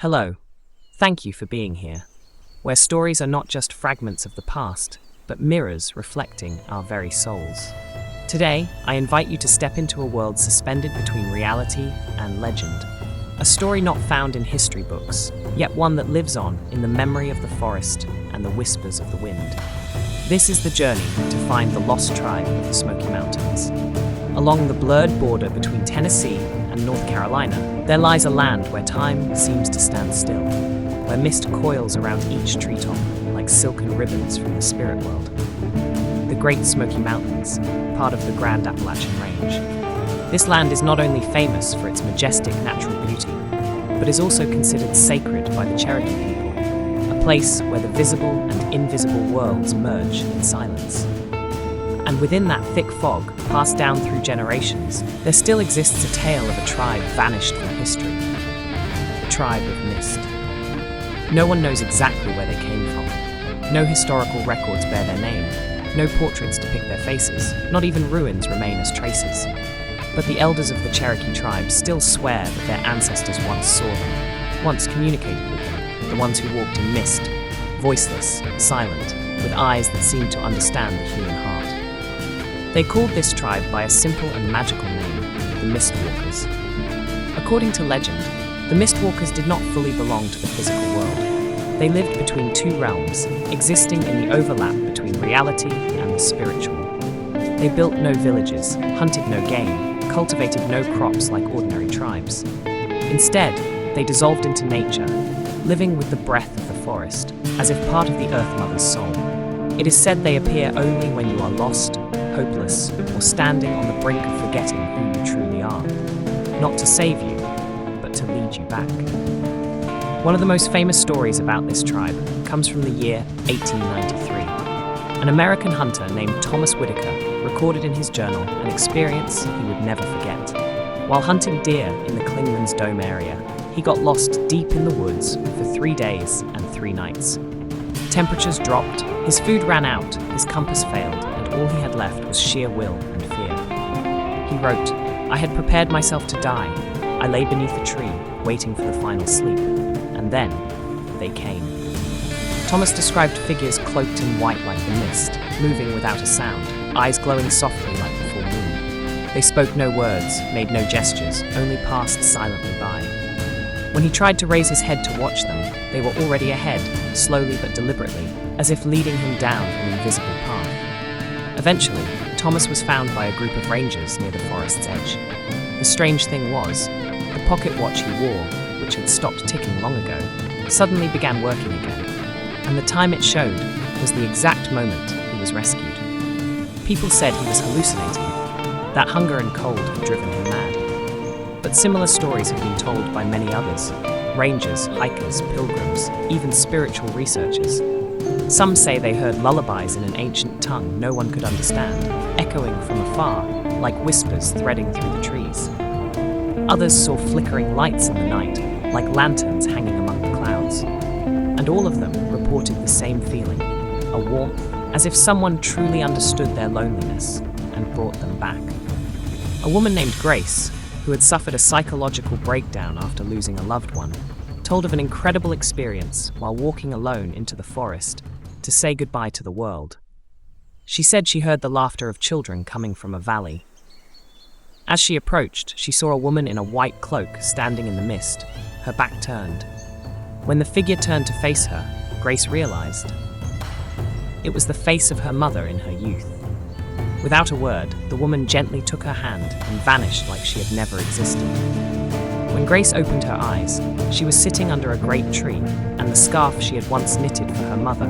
Hello. Thank you for being here, where stories are not just fragments of the past, but mirrors reflecting our very souls. Today, I invite you to step into a world suspended between reality and legend. A story not found in history books, yet one that lives on in the memory of the forest and the whispers of the wind. This is the journey to find the lost tribe of the Smoky Mountains. Along the blurred border between Tennessee and North Carolina, there lies a land where time seems to stand still, where mist coils around each treetop like silken ribbons from the spirit world. The Great Smoky Mountains, part of the Grand Appalachian Range. This land is not only famous for its majestic natural beauty, but is also considered sacred by the Cherokee people, a place where the visible and invisible worlds merge in silence. And within that thick fog, passed down through generations, there still exists a tale of a tribe vanished from history. The tribe of Mist. No one knows exactly where they came from. No historical records bear their name. No portraits depict their faces. Not even ruins remain as traces. But the elders of the Cherokee tribe still swear that their ancestors once saw them, once communicated with them, the ones who walked in mist, voiceless, silent, with eyes that seemed to understand the human heart. They called this tribe by a simple and magical name, the Mistwalkers. According to legend, the Mistwalkers did not fully belong to the physical world. They lived between two realms, existing in the overlap between reality and the spiritual. They built no villages, hunted no game, cultivated no crops like ordinary tribes. Instead, they dissolved into nature, living with the breath of the forest, as if part of the Earth Mother's soul. It is said they appear only when you are lost, hopeless, or standing on the brink of forgetting who you truly are. Not to save you, but to lead you back. One of the most famous stories about this tribe comes from the year 1893. An American hunter named Thomas Whitaker recorded in his journal an experience he would never forget. While hunting deer in the Clingman's Dome area, he got lost deep in the woods for 3 days and 3 nights. Temperatures dropped, his food ran out, his compass failed, and all he had left was sheer will and fear. He wrote, "I had prepared myself to die. I lay beneath a tree, waiting for the final sleep. And then, they came." Thomas described figures cloaked in white like the mist, moving without a sound, eyes glowing softly like the full moon. They spoke no words, made no gestures, only passed silently by. When he tried to raise his head to watch them, they were already ahead, slowly but deliberately, as if leading him down an invisible path. Eventually, Thomas was found by a group of rangers near the forest's edge. The strange thing was, the pocket watch he wore, which had stopped ticking long ago, suddenly began working again, and the time it showed was the exact moment he was rescued. People said he was hallucinating, that hunger and cold had driven him mad. But similar stories have been told by many others, rangers, hikers, pilgrims, even spiritual researchers. Some say they heard lullabies in an ancient tongue no one could understand, echoing from afar, like whispers threading through the trees. Others saw flickering lights in the night, like lanterns hanging among the clouds. And all of them reported the same feeling, a warmth, as if someone truly understood their loneliness and brought them back. A woman named Grace, who had suffered a psychological breakdown after losing a loved one, told of an incredible experience while walking alone into the forest to say goodbye to the world. She said she heard the laughter of children coming from a valley. As she approached, she saw a woman in a white cloak standing in the mist, her back turned. When the figure turned to face her, Grace realized it was the face of her mother in her youth. Without a word, the woman gently took her hand and vanished like she had never existed. When Grace opened her eyes, she was sitting under a great tree, and the scarf she had once knitted for her mother,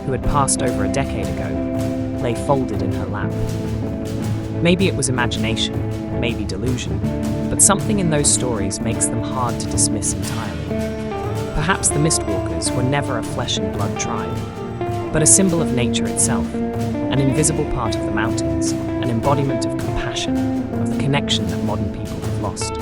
who had passed over a decade ago, lay folded in her lap. Maybe it was imagination, maybe delusion, but something in those stories makes them hard to dismiss entirely. Perhaps the Mistwalkers were never a flesh and blood tribe, but a symbol of nature itself, an invisible part of the mountains, an embodiment of compassion, of the connection that modern people have lost.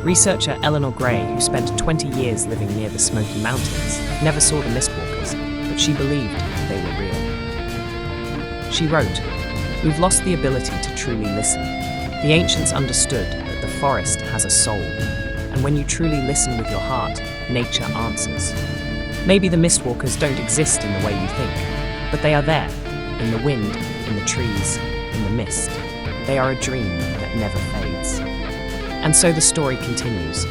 Researcher Eleanor Gray, who spent 20 years living near the Smoky Mountains, never saw the Mistwalkers, but she believed they were real. She wrote, "We've lost the ability to truly listen. The ancients understood that the forest has a soul, and when you truly listen with your heart, nature answers. Maybe the Mistwalkers don't exist in the way you think, but they are there, in the wind, in the trees, in the mist. They are a dream that never fades. And so the story continues,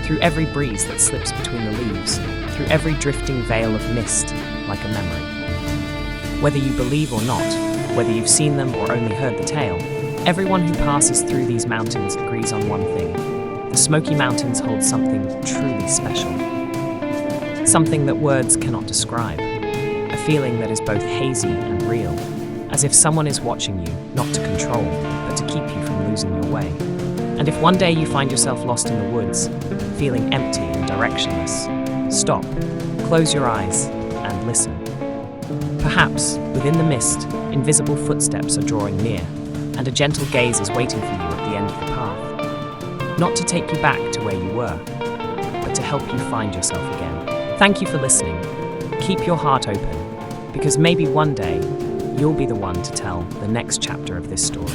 through every breeze that slips between the leaves, through every drifting veil of mist, like a memory. Whether you believe or not, whether you've seen them or only heard the tale, everyone who passes through these mountains agrees on one thing. The Smoky Mountains hold something truly special. Something that words cannot describe. A feeling that is both hazy and real, as if someone is watching you, not to control, but to keep you from losing your way. And if one day you find yourself lost in the woods, feeling empty and directionless, stop, close your eyes, and listen. Perhaps, within the mist, invisible footsteps are drawing near, and a gentle gaze is waiting for you at the end of the path. Not to take you back to where you were, but to help you find yourself again. Thank you for listening. Keep your heart open, because maybe one day, you'll be the one to tell the next chapter of this story.